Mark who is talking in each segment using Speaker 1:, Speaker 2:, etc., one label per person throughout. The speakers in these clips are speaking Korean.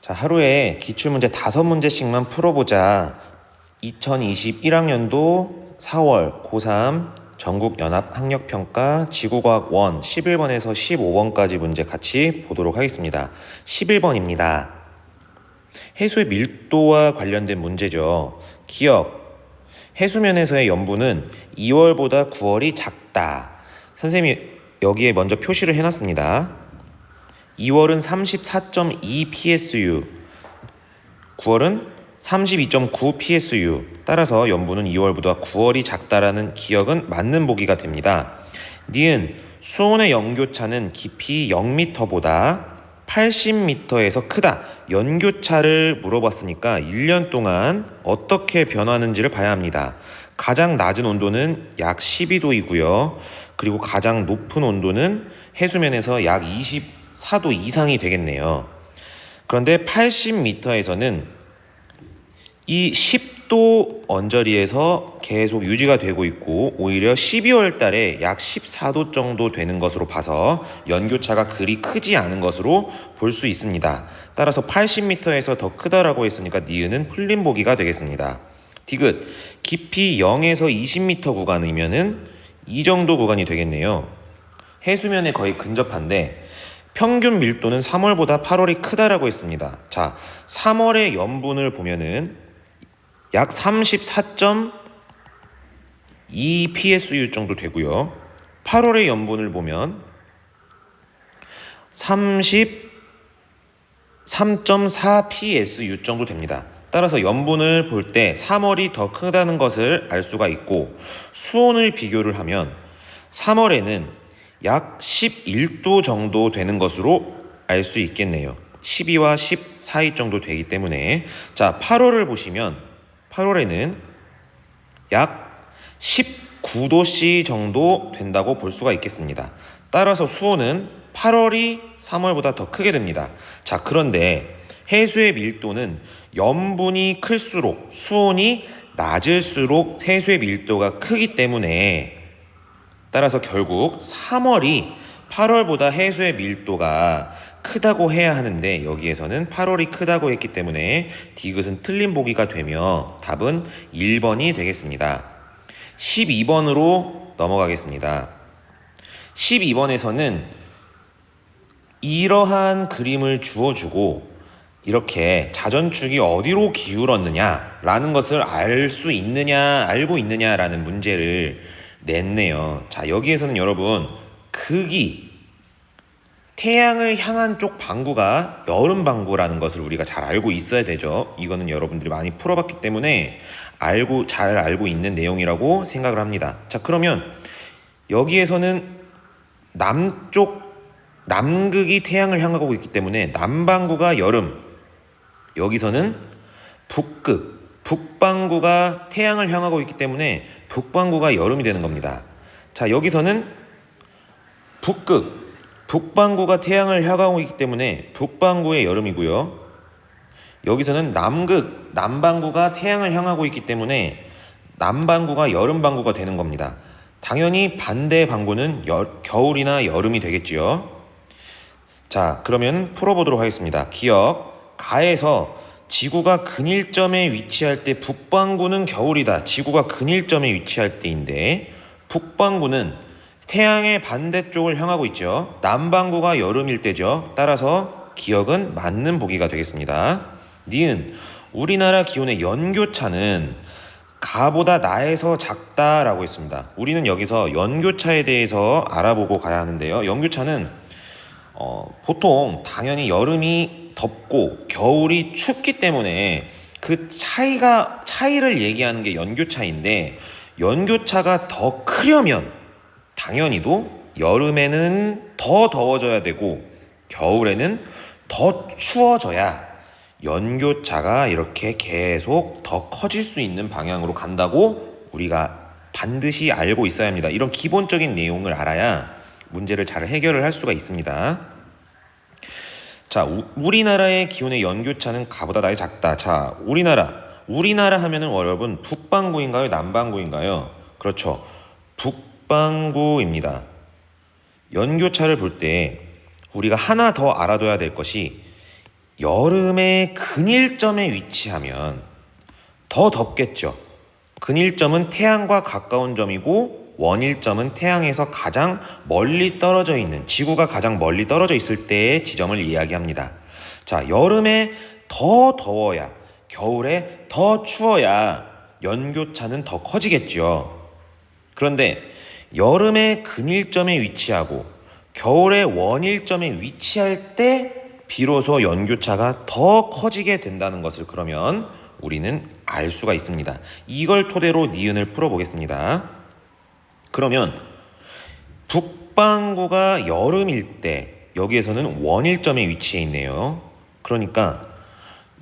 Speaker 1: 자, 하루에 기출문제 5문제씩만 풀어보자. 2021학년도 4월 고3 전국연합학력평가 지구과학 1 11번에서 15번까지 문제 같이 보도록 하겠습니다. 11번입니다. 해수의 밀도와 관련된 문제죠. 기억, 해수면에서의 염분은 2월보다 9월이 작다. 선생님이 여기에 먼저 표시를 해놨습니다. 2월은 34.2 PSU, 9월은 32.9 PSU. 따라서 염분은 2월보다 9월이 작다라는 기억은 맞는 보기가 됩니다. 니은 수온의 연교차는 깊이 0m보다 80m에서 크다. 연교차를 물어봤으니까 1년 동안 어떻게 변하는지를 봐야 합니다. 가장 낮은 온도는 약 12도이고요. 그리고 가장 높은 온도는 해수면에서 약 24도 이상이 되겠네요. 그런데 80m에서는 이 10도 언저리에서 계속 유지가 되고 있고 오히려 12월 달에 약 14도 정도 되는 것으로 봐서 연교차가 그리 크지 않은 것으로 볼 수 있습니다. 따라서 80m에서 더 크다라고 했으니까 니은은 풀린 보기가 되겠습니다. 디귿, 깊이 0에서 20m 구간이면은 이 정도 구간이 되겠네요. 해수면에 거의 근접한데 평균 밀도는 3월보다 8월이 크다라고 했습니다. 자, 3월의 염분을 보면은 약 34.2 PSU 정도 되고요. 8월의 염분을 보면 33.4 PSU 정도 됩니다. 따라서 염분을 볼 때 3월이 더 크다는 것을 알 수가 있고 수온을 비교를 하면 3월에는 약 11도 정도 되는 것으로 알 수 있겠네요. 12와 10 사이 정도 되기 때문에 자, 8월을 보시면 8월에는 약 19도씨 정도 된다고 볼 수가 있겠습니다. 따라서 수온은 8월이 3월보다 더 크게 됩니다. 자, 그런데 해수의 밀도는 염분이 클수록 수온이 낮을수록 해수의 밀도가 크기 때문에 따라서 결국 3월이 8월보다 해수의 밀도가 크다고 해야 하는데 여기에서는 8월이 크다고 했기 때문에 디귿은 틀린 보기가 되며 답은 1번이 되겠습니다. 12번으로 넘어가겠습니다. 12번에서는 이러한 그림을 주어주고 이렇게 자전축이 어디로 기울었느냐라는 것을 알 수 있느냐, 알고 있느냐라는 문제를 냈네요. 자, 여기에서는 여러분 극이 태양을 향한 쪽 방구가 여름 방구라는 것을 우리가 잘 알고 있어야 되죠. 이거는 여러분들이 많이 풀어봤기 때문에 잘 알고 있는 내용이라고 생각을 합니다. 자, 그러면 여기에서는 남극이 태양을 향하고 있기 때문에 남방구가 여름, 여기서는 북방구가 태양을 향하고 있기 때문에 북방구가 여름이 되는 겁니다. 자, 여기서는 북방구가 태양을 향하고 있기 때문에 북방구의 여름이고요. 여기서는 남방구가 태양을 향하고 있기 때문에 남방구가 여름방구가 되는 겁니다. 당연히 반대 방구는 겨울이나 여름이 되겠지요. 자, 그러면 풀어보도록 하겠습니다. 기억, 가에서 지구가 근일점에 위치할 때 북방구는 겨울이다. 지구가 근일점에 위치할 때인데 북방구는 태양의 반대쪽을 향하고 있죠. 남방구가 여름일 때죠. 따라서 기억은 맞는 보기가 되겠습니다. 니은, 우리나라 기온의 연교차는 가보다 나에서 작다라고 했습니다. 우리는 여기서 연교차에 대해서 알아보고 가야 하는데요. 연교차는 보통 당연히 여름이 덥고 겨울이 춥기 때문에 그 차이를 얘기하는 게 연교차인데 연교차가 더 크려면 당연히도 여름에는 더 더워져야 되고 겨울에는 더 추워져야 연교차가 이렇게 계속 더 커질 수 있는 방향으로 간다고 우리가 반드시 알고 있어야 합니다. 이런 기본적인 내용을 알아야 문제를 잘 해결을 할 수가 있습니다. 자, 우리나라의 기온의 연교차는 가보다 나이 작다. 자, 우리나라 하면은 여러분 북방구인가요? 남방구인가요? 그렇죠. 북방구입니다. 연교차를 볼 때 우리가 하나 더 알아둬야 될 것이 여름의 근일점에 위치하면 더 덥겠죠. 근일점은 태양과 가까운 점이고 원일점은 태양에서 가장 멀리 떨어져 있는, 지구가 가장 멀리 떨어져 있을 때의 지점을 이야기합니다. 자, 여름에 더 더워야, 겨울에 더 추워야 연교차는 더 커지겠죠. 그런데 여름의 근일점에 위치하고 겨울의 원일점에 위치할 때 비로소 연교차가 더 커지게 된다는 것을 그러면 우리는 알 수가 있습니다. 이걸 토대로 니은을 풀어보겠습니다. 그러면 북반구가 여름일 때 여기에서는 원일점에 위치해 있네요. 그러니까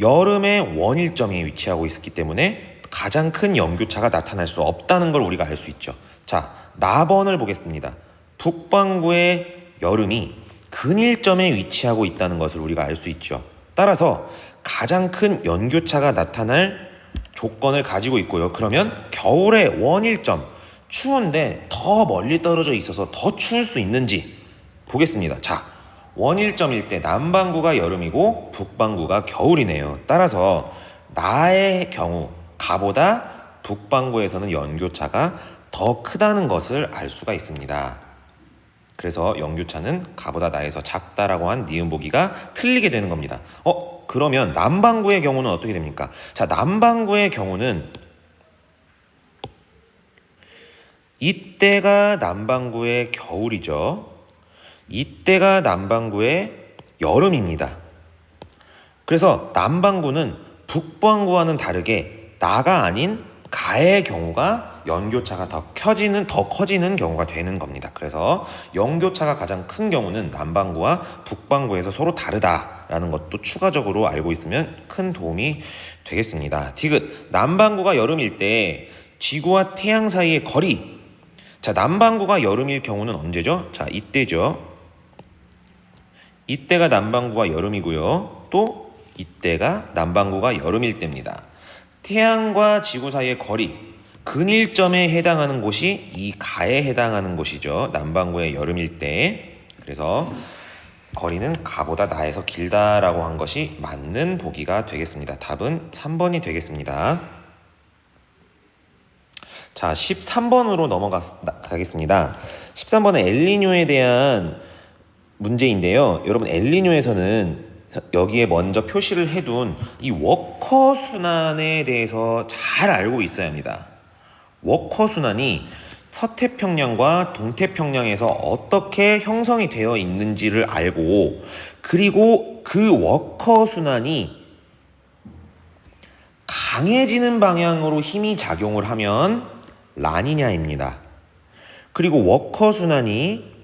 Speaker 1: 여름의 원일점에 위치하고 있기 때문에 가장 큰 연교차가 나타날 수 없다는 걸 우리가 알 수 있죠. 자, 나번을 보겠습니다. 북반구의 여름이 근일점에 위치하고 있다는 것을 우리가 알 수 있죠. 따라서 가장 큰 연교차가 나타날 조건을 가지고 있고요. 그러면 겨울의 원일점, 추운데 더 멀리 떨어져 있어서 더 추울 수 있는지 보겠습니다. 자, 원일점일 때 남반구가 여름이고 북반구가 겨울이네요. 따라서 나의 경우 가보다 북반구에서는 연교차가 더 크다는 것을 알 수가 있습니다. 그래서 연교차는 가보다 나에서 작다라고 한 니은 보기가 틀리게 되는 겁니다. 그러면 남반구의 경우는 어떻게 됩니까? 자, 남반구의 경우는 이때가 남반구의 겨울이죠. 이때가 남반구의 여름입니다. 그래서 남반구는 북반구와는 다르게 나가 아닌 가의 경우가 연교차가 더 커지는 경우가 되는 겁니다. 그래서 연교차가 가장 큰 경우는 남반구와 북반구에서 서로 다르다라는 것도 추가적으로 알고 있으면 큰 도움이 되겠습니다. 디귿, 남반구가 여름일 때 지구와 태양 사이의 거리. 자, 남반구가 여름일 경우는 언제죠? 자, 이때죠. 이때가 남반구가 여름이고요. 또 이때가 남반구가 여름일 때입니다. 태양과 지구 사이의 거리, 근일점에 해당하는 곳이 이 가에 해당하는 곳이죠. 남반구의 여름일 때. 그래서 거리는 가보다 나에서 길다라고 한 것이 맞는 보기가 되겠습니다. 답은 3번이 되겠습니다. 자, 13번으로 넘어가겠습니다. 13번은 엘니뇨에 대한 문제인데요. 여러분, 엘니뇨에서는 여기에 먼저 표시를 해둔 이 워커 순환에 대해서 잘 알고 있어야 합니다. 워커 순환이 서태평양과 동태평양에서 어떻게 형성이 되어 있는지를 알고, 그리고 그 워커 순환이 강해지는 방향으로 힘이 작용을 하면 라니냐입니다. 그리고 워커 순환이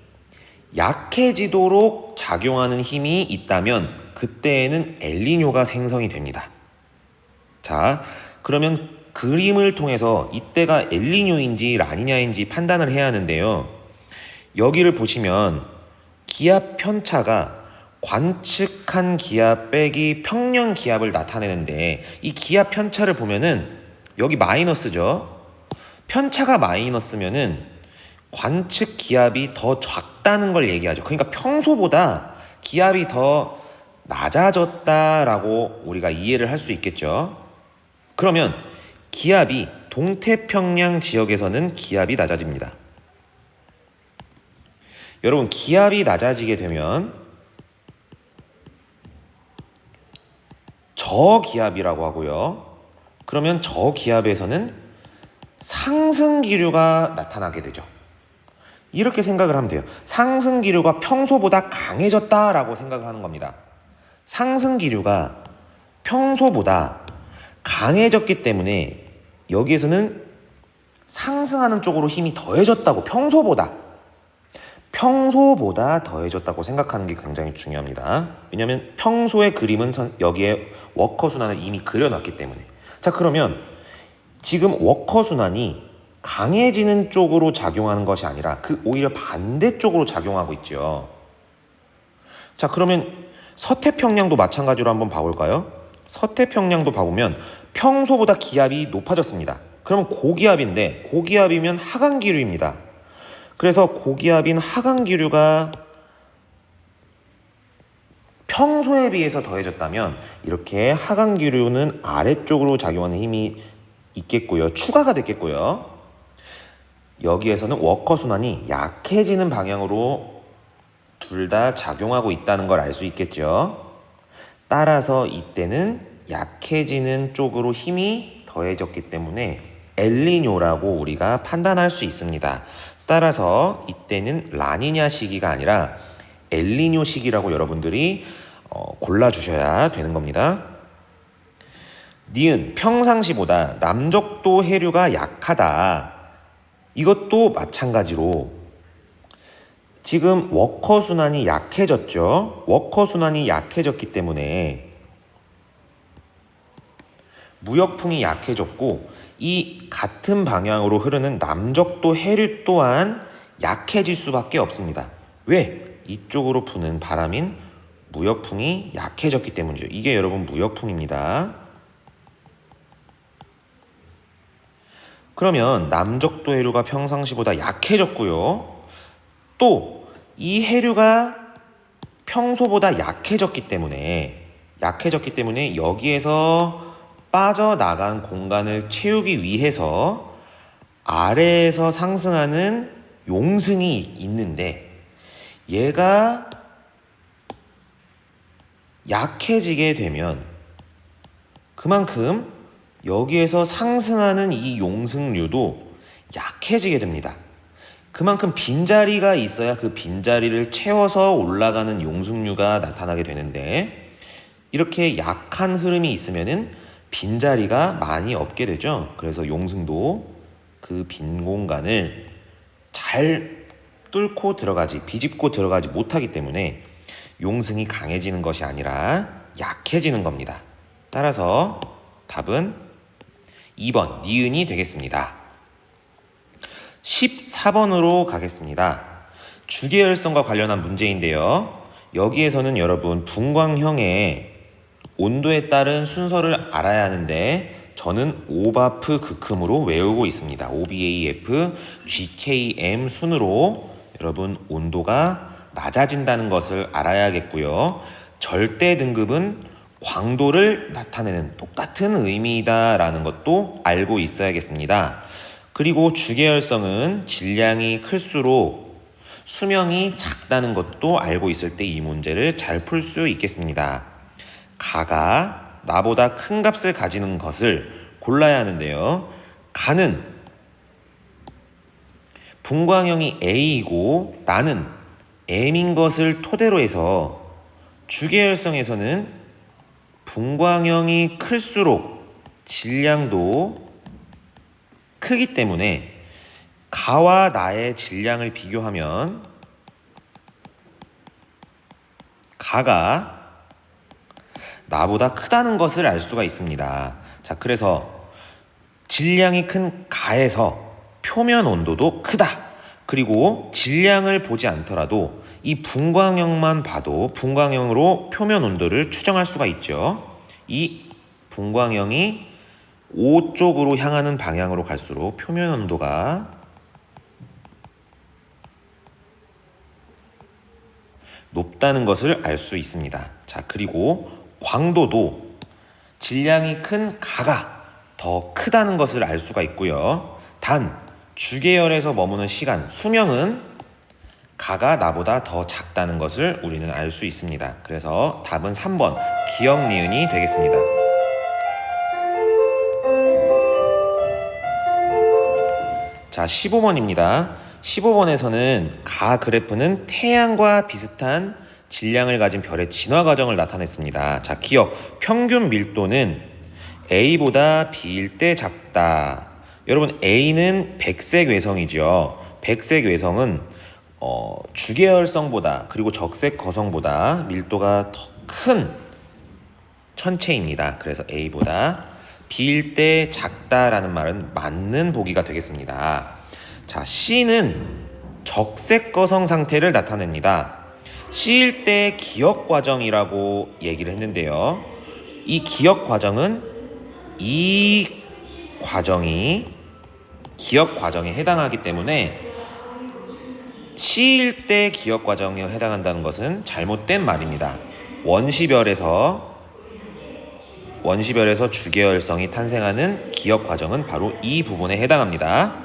Speaker 1: 약해지도록 작용하는 힘이 있다면 그때에는 엘니뇨가 생성이 됩니다. 자, 그러면 그림을 통해서 이때가 엘니뇨인지 라니냐인지 판단을 해야 하는데요. 여기를 보시면 기압 편차가 관측한 기압 빼기 평년 기압을 나타내는데, 이 기압 편차를 보면은 여기 마이너스죠. 편차가 마이너스면은 관측 기압이 더 작다는 걸 얘기하죠. 그러니까 평소보다 기압이 더 낮아졌다라고 우리가 이해를 할 수 있겠죠. 그러면 기압이 동태평양 지역에서는 기압이 낮아집니다. 여러분, 기압이 낮아지게 되면 저기압이라고 하고요. 그러면 저기압에서는 상승 기류가 나타나게 되죠. 이렇게 생각을 하면 돼요. 상승 기류가 평소보다 강해졌다라고 생각을 하는 겁니다. 상승 기류가 평소보다 강해졌기 때문에 여기에서는 상승하는 쪽으로 힘이 더해졌다고, 평소보다 더해졌다고 생각하는 게 굉장히 중요합니다. 왜냐하면 평소의 그림은 여기에 워커 순환을 이미 그려놨기 때문에. 자, 그러면 지금 워커 순환이 강해지는 쪽으로 작용하는 것이 아니라 오히려 반대쪽으로 작용하고 있죠. 자, 그러면 서태평양도 마찬가지로 한번 봐볼까요? 서태평양도 봐보면 평소보다 기압이 높아졌습니다. 그러면 고기압인데, 고기압이면 하강기류입니다. 그래서 고기압인 하강기류가 평소에 비해서 더해졌다면 이렇게 하강기류는 아래쪽으로 작용하는 힘이 있겠고요. 추가가 됐겠고요. 여기에서는 워커 순환이 약해지는 방향으로 둘 다 작용하고 있다는 걸 알 수 있겠죠. 따라서 이때는 약해지는 쪽으로 힘이 더해졌기 때문에 엘니뇨라고 우리가 판단할 수 있습니다. 따라서 이때는 라니냐 시기가 아니라 엘니뇨 시기라고 여러분들이 골라주셔야 되는 겁니다. 니은 평상시보다 남적도 해류가 약하다. 이것도 마찬가지로 지금 워커 순환이 약해졌죠. 워커 순환이 약해졌기 때문에 무역풍이 약해졌고 이 같은 방향으로 흐르는 남적도 해류 또한 약해질 수밖에 없습니다. 왜? 이쪽으로 부는 바람인 무역풍이 약해졌기 때문이죠. 이게 여러분 무역풍입니다. 그러면 남적도 해류가 평상시보다 약해졌고요. 또 이 해류가 평소보다 약해졌기 때문에 여기에서 빠져나간 공간을 채우기 위해서 아래에서 상승하는 용승이 있는데 얘가 약해지게 되면 그만큼 여기에서 상승하는 이 용승류도 약해지게 됩니다. 그만큼 빈자리가 있어야 그 빈자리를 채워서 올라가는 용승류가 나타나게 되는데 이렇게 약한 흐름이 있으면은 빈자리가 많이 없게 되죠. 그래서 용승도 그 빈 공간을 잘 뚫고 들어가지, 비집고 들어가지 못하기 때문에 용승이 강해지는 것이 아니라 약해지는 겁니다. 따라서 답은 2번 니은이 되겠습니다. 14번으로 가겠습니다. 주계열성과 관련한 문제인데요. 여기에서는 여러분 분광형의 온도에 따른 순서를 알아야 하는데 저는 오바프 극흠으로 외우고 있습니다. OBAF, GKM 순으로 여러분 온도가 낮아진다는 것을 알아야겠고요. 절대 등급은 광도를 나타내는 똑같은 의미이다라는 것도 알고 있어야겠습니다. 그리고 주계열성은 질량이 클수록 수명이 작다는 것도 알고 있을 때 이 문제를 잘 풀 수 있겠습니다. 가가 나보다 큰 값을 가지는 것을 골라야 하는데요. 가는 분광형이 A이고 나는 M인 것을 토대로 해서 주계열성에서는 분광형이 클수록 질량도 크기 때문에 가와 나의 질량을 비교하면 가가 나보다 크다는 것을 알 수가 있습니다. 자, 그래서 질량이 큰 가에서 표면 온도도 크다. 그리고 질량을 보지 않더라도 이 분광형만 봐도 분광형으로 표면 온도를 추정할 수가 있죠. 이 분광형이 O 쪽으로 향하는 방향으로 갈수록 표면 온도가 높다는 것을 알 수 있습니다. 자, 그리고 광도도 질량이 큰 가가 더 크다는 것을 알 수가 있고요. 단 주계열에서 머무는 시간, 수명은 가가 나보다 더 작다는 것을 우리는 알 수 있습니다. 그래서 답은 3번 기역 니은이 되겠습니다. 자, 15번입니다. 15번에서는 가 그래프는 태양과 비슷한 질량을 가진 별의 진화 과정을 나타냈습니다. 자, 기억 평균 밀도는 A보다 B일 때 작다. 여러분 A는 백색 외성이죠. 백색 외성은 주계열성보다 그리고 적색 거성보다 밀도가 더 큰 천체입니다. 그래서 A보다 B일 때 작다라는 말은 맞는 보기가 되겠습니다. 자, C는 적색 거성 상태를 나타냅니다. C일 때 기역 과정이라고 얘기를 했는데요. 이 기역 과정은 이 과정이 기역 과정에 해당하기 때문에 C일 때 기역 과정에 해당한다는 것은 잘못된 말입니다. 원시별에서 주계열성이 탄생하는 기억 과정은 바로 이 부분에 해당합니다.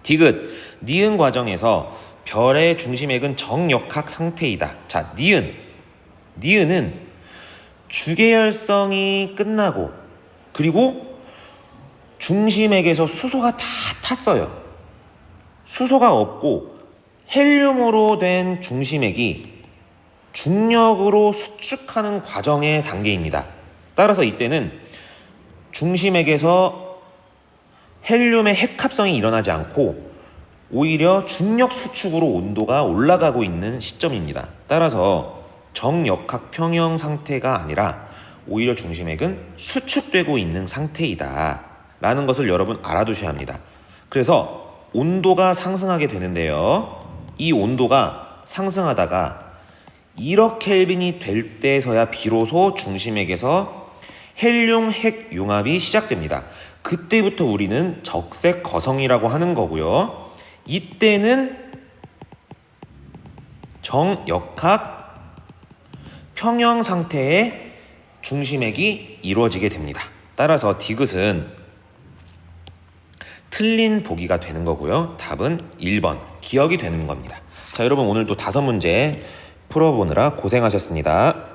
Speaker 1: 디귿, 니은 과정에서 별의 중심액은 정역학 상태이다. 자, 니은은 주계열성이 끝나고 그리고 중심액에서 수소가 다 탔어요. 수소가 없고 헬륨으로 된 중심액이 중력으로 수축하는 과정의 단계입니다. 따라서 이때는 중심액에서 헬륨의 핵합성이 일어나지 않고 오히려 중력 수축으로 온도가 올라가고 있는 시점입니다. 따라서 정역학 평형 상태가 아니라 오히려 중심액은 수축되고 있는 상태이다 라는 것을 여러분 알아두셔야 합니다. 그래서 온도가 상승하게 되는데요. 이 온도가 상승하다가 1억 켈빈이 될 때서야 비로소 중심액에서 헬륨 핵 융합이 시작됩니다. 그때부터 우리는 적색 거성이라고 하는 거고요. 이때는 정역학 평형 상태의 중심액이 이루어지게 됩니다. 따라서 디귿은 틀린 보기가 되는 거고요. 답은 1번 기억이 되는 겁니다. 자, 여러분 오늘도 5문제 풀어보느라 고생하셨습니다.